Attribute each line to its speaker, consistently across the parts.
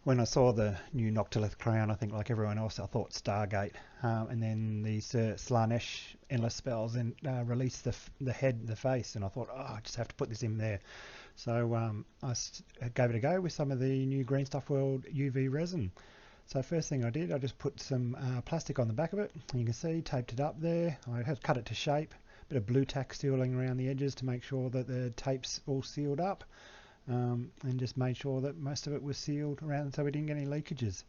Speaker 1: When I saw the new Noctilith Crown, I think like everyone else, I thought Stargate. And then these Slanesh endless spells and released the head, the face, and I thought, oh, I just have to put this in there. So gave it a go with some of the new greenstuffworld UV resin. So first thing I did, I just put some plastic on the back of it. You can see, taped it up there. I had cut it to shape. Bit of blue tack sealing around the edges to make sure that the tape's all sealed up. And just made sure that most of it was sealed around so we didn't get any leakages.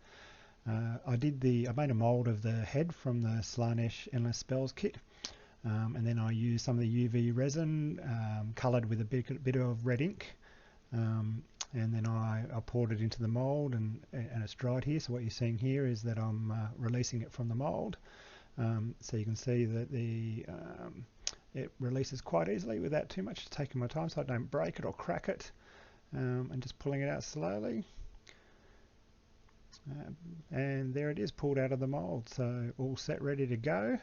Speaker 1: I made a mould of the head from the Slanesh Endless Spells kit, and then I used some of the UV resin coloured with a bit of red ink, and then I poured it into the mould, and it's dried here. So what you're seeing here is that I'm releasing it from the mould. So you can see that it releases quite easily without too much taking my time, so I don't break it or crack it. And just pulling it out slowly, and there it is, pulled out of the mold, so all set, ready to go.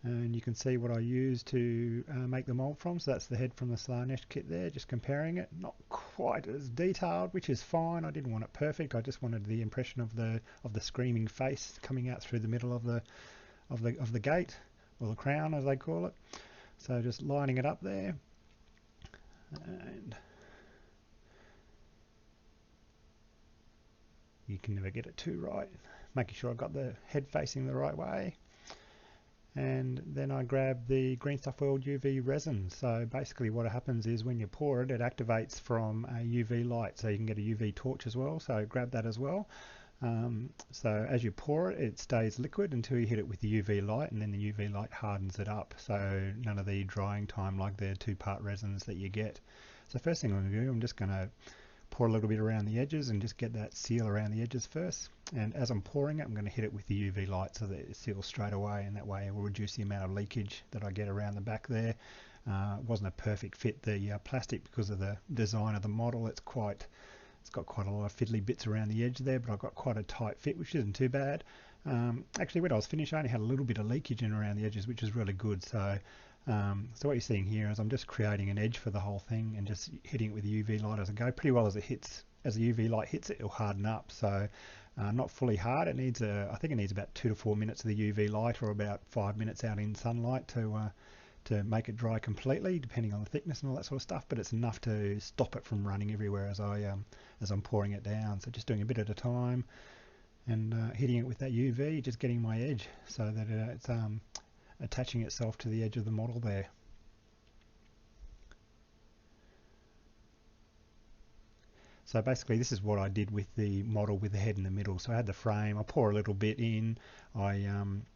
Speaker 1: And you can see what I used to make the mold from. So that's the head from the Slanesh kit there, just comparing it. Not quite as detailed, which is fine. I didn't want it perfect. I just wanted the impression of the screaming face coming out through the middle of the gate, or the crown as they call it. So just lining it up there, and you can never get it too right, making sure I got the head facing the right way. And then I grab the greenstuffworld UV resin. So basically what happens is when you pour it, it activates from a UV light, so you can get a UV torch as well, so grab that as well. So as you pour it, it stays liquid until you hit it with the UV light, and then the UV light hardens it up, so none of the drying time like the two-part resins that you get. So first thing I'm going to do, I'm just going to pour a little bit around the edges and just get that seal around the edges first. And as I'm pouring it, I'm going to hit it with the UV light so that it seals straight away, and that way it will reduce the amount of leakage that I get around the back there. It wasn't a perfect fit, the plastic, because of the design of the model. It's got quite a lot of fiddly bits around the edge there, but I've got quite a tight fit, which isn't too bad. Actually, when I was finished, I only had a little bit of leakage in around the edges, which is really good. So what you're seeing here is I'm just creating an edge for the whole thing and just hitting it with the UV light as I go. Pretty well as the UV light hits it, it'll harden up. So not fully hard. It needs I think it needs about 2 to 4 minutes of the UV light, or about 5 minutes out in sunlight to make it dry completely, depending on the thickness and all that sort of stuff. But it's enough to stop it from running everywhere as I'm pouring it down. So just doing a bit at a time and hitting it with that UV, just getting my edge so that it's attaching itself to the edge of the model there. So basically this is what I did with the model with the head in the middle. So I had the frame, I pour a little bit in, I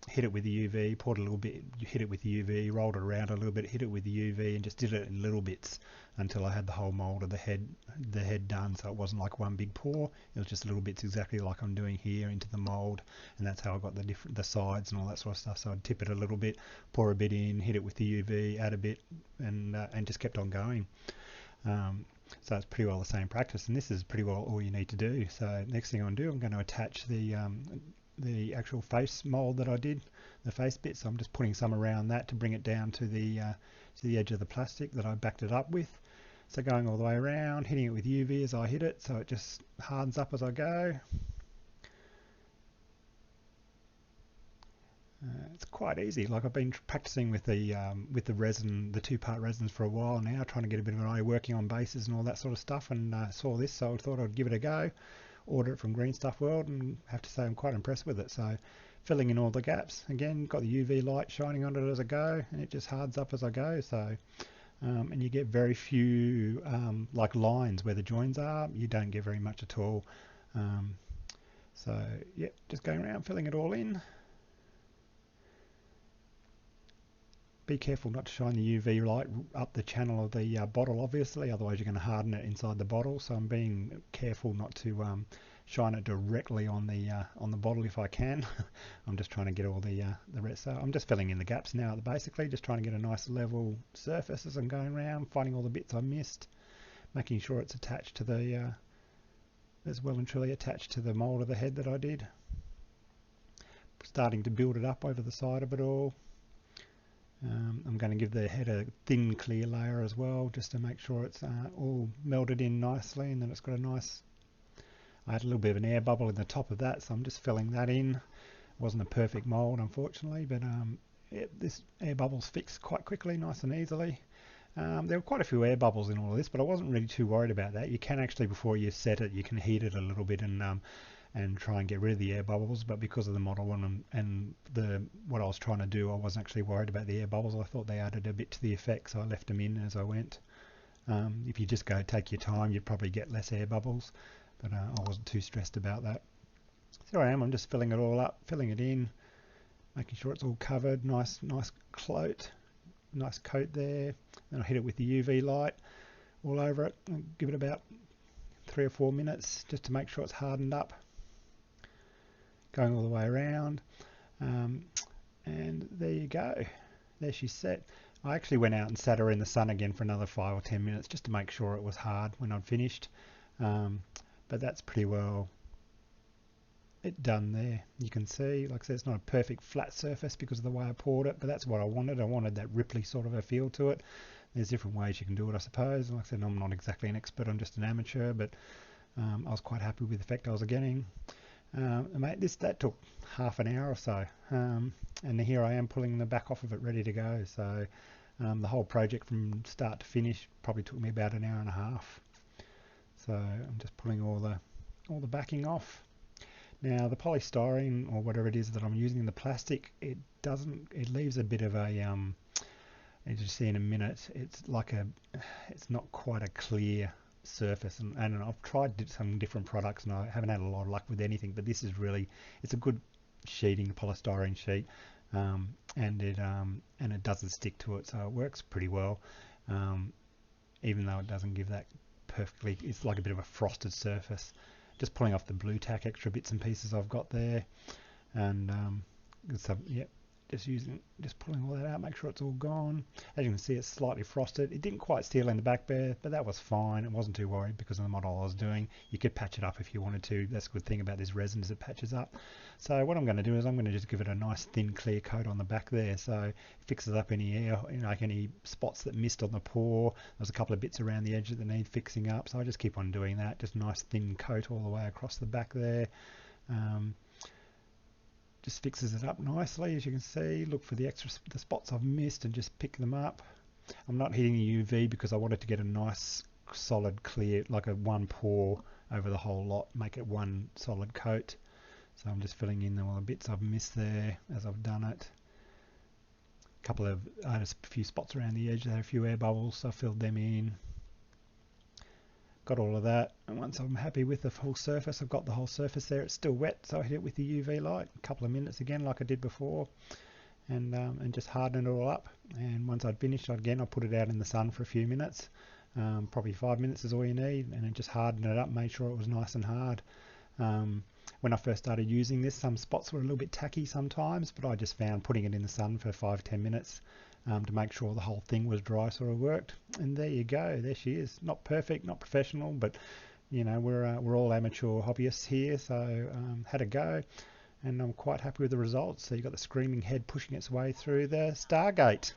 Speaker 1: hit it with the UV, poured a little bit, hit it with the UV, rolled it around a little bit, hit it with the UV, and just did it in little bits until I had the whole mold of the head done. So it wasn't like one big pour, it was just little bits exactly like I'm doing here into the mold, and that's how I got the sides and all that sort of stuff. So I'd tip it a little bit, pour a bit in, hit it with the UV, add a bit, and just kept on going. So it's pretty well the same practice, and this is pretty well all you need to do. So next thing I'm going to do, I'm going to attach the actual face mold that I did, the face bit. So I'm just putting some around that to bring it down to the edge of the plastic that I backed it up with. So going all the way around, hitting it with UV as I hit it, so it just hardens up as I go. It's quite easy. Like I've been practicing with the resin, the two-part resins for a while now, trying to get a bit of an eye working on bases and all that sort of stuff, and saw this, so I thought I'd give it a go. Order it from Greenstuffworld, and have to say I'm quite impressed with it. So filling in all the gaps, again, got the UV light shining on it as I go, and it just hardens up as I go. So and you get very few like lines where the joins are. You don't get very much at all. So yeah, just going around filling it all in. Be careful not to shine the UV light up the channel of the bottle, obviously, otherwise you're going to harden it inside the bottle. So I'm being careful not to shine it directly on the bottle if I can. I'm just trying to get all the rest. So I'm just filling in the gaps now, basically, just trying to get a nice level surface as I'm going around, finding all the bits I missed, making sure it's attached to as well and truly attached to the mould of the head that I did. Starting to build it up over the side of it all. I'm going to give the head a thin clear layer as well, just to make sure it's all melded in nicely, and then it's got a nice I had a little bit of an air bubble in the top of that, so I'm just filling that in. It wasn't a perfect mould, unfortunately, but this air bubbles fixed quite quickly, nice and easily. There were quite a few air bubbles in all of this, but I wasn't really too worried about that. You can actually, before you set it, you can heat it a little bit and try and get rid of the air bubbles, but because of the model and what I was trying to do, I wasn't actually worried about the air bubbles. I thought they added a bit to the effect, so I left them in as I went. If you just go take your time, you'd probably get less air bubbles, but I wasn't too stressed about that. So here I am, I'm just filling it all up, filling it in, making sure it's all covered, nice coat there. Then I hit it with the UV light all over it, and give it about 3 or 4 minutes just to make sure it's hardened up, going all the way around, and there you go, there she's set. I actually went out and sat her in the sun again for another 5 or 10 minutes just to make sure it was hard when I'd finished, but that's pretty well it done there. You can see, like I said, it's not a perfect flat surface because of the way I poured it, but that's what I wanted. I wanted that ripply sort of a feel to it. There's different ways you can do it, I suppose. Like I said, I'm not exactly an expert, I'm just an amateur, but I was quite happy with the effect I was getting. Mate, that took half an hour or so, and here I am pulling the back off of it ready to go. So the whole project from start to finish probably took me about an hour and a half. So I'm just pulling all the backing off. Now the polystyrene or whatever it is that I'm using in the plastic, it leaves a bit of a as you see in a minute, it's not quite a clear surface, and I've tried some different products and I haven't had a lot of luck with anything, but this is really, it's a good sheeting, polystyrene sheet, and it doesn't stick to it, so it works pretty well, even though it doesn't give that perfectly, it's like a bit of a frosted surface. Just pulling off the blue tack extra bits and pieces I've got there, and just pulling all that out, make sure it's all gone. As you can see, it's slightly frosted. It didn't quite seal in the back there, but that was fine. I wasn't too worried because of the model I was doing. You could patch it up if you wanted to. That's a good thing about this resin, is it patches up. So what I'm going to do is I'm going to just give it a nice thin clear coat on the back there, so it fixes up any air, like any spots that missed on the pour. There's a couple of bits around the edge that need fixing up, so I just keep on doing that. Just a nice thin coat all the way across the back there. Just fixes it up nicely, as you can see. Look for the spots I've missed and just pick them up. I'm not hitting the UV because I wanted to get a nice solid clear, like a one pour over the whole lot, make it one solid coat. So I'm just filling in all the bits I've missed there as I've done it. I had a few spots around the edge that had a few air bubbles, so I filled them in. Got all of that, and once I'm happy with the whole surface, I've got the whole surface there, it's still wet, so I hit it with the UV light, a couple of minutes again like I did before, and just harden it all up. And once I'd finished, I'd put it out in the sun for a few minutes, probably 5 minutes is all you need, and then just harden it up, made sure it was nice and hard. When I first started using this, some spots were a little bit tacky sometimes, but I just found putting it in the sun for 5-10 minutes to make sure the whole thing was dry sort of worked. And there you go, there she is. Not perfect, not professional, but you know, we're all amateur hobbyists here, so had a go, and I'm quite happy with the results. So you've got the screaming head pushing its way through the stargate.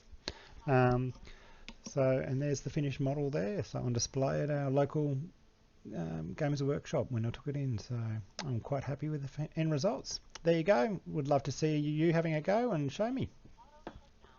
Speaker 1: And there's the finished model there, so on display at our local Games Workshop when I took it in. So I'm quite happy with the end results. There you go. Would love to see you having a go and show me.